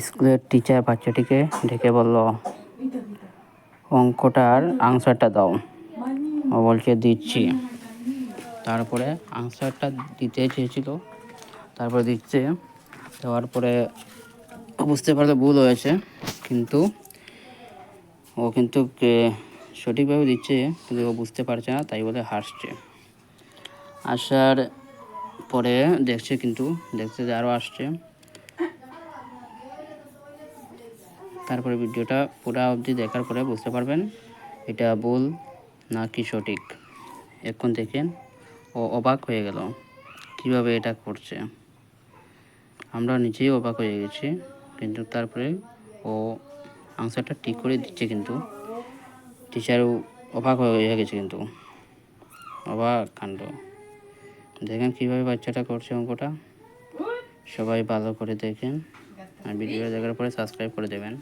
স্কুলের টিচার বাচ্চাটিকে ডেকে বলল, অঙ্কটার আনসারটা দাও। ও বলছে দিচ্ছি। তারপরে আনসারটা দিতে চেয়েছিল, তারপরে দিচ্ছে। দেওয়ার পরে বুঝতে পারলে ভুল হয়েছে, কিন্তু ও কিন্তু সঠিকভাবে দিচ্ছে, কিন্তু ও বুঝতে পারছে না, তাই বলে হাসছে। আসার পরে দেখছে, কিন্তু দেখছে যে আরও আসছে। তারপরে ভিডিওটা পুরো অবধি দেখার পরে বুঝতে পারবেন এটা ভুল না কি সঠিক। এখন দেখেন ও অবাক হয়ে গেল কিভাবে এটা করছে। আমরা নিজেই অবাক হয়ে গেছি, কিন্তু তারপরে ও আনসারটা ঠিক করে দিচ্ছে, কিন্তু টিচারও অবাক হয়ে গেছে, কিন্তু অবাক কাণ্ড। দেখেন কীভাবে বাচ্চাটা করছে অঙ্কটা। সবাই ভালো করে দেখেন আর ভিডিওটা দেখার পরে সাবস্ক্রাইব করে দেবেন।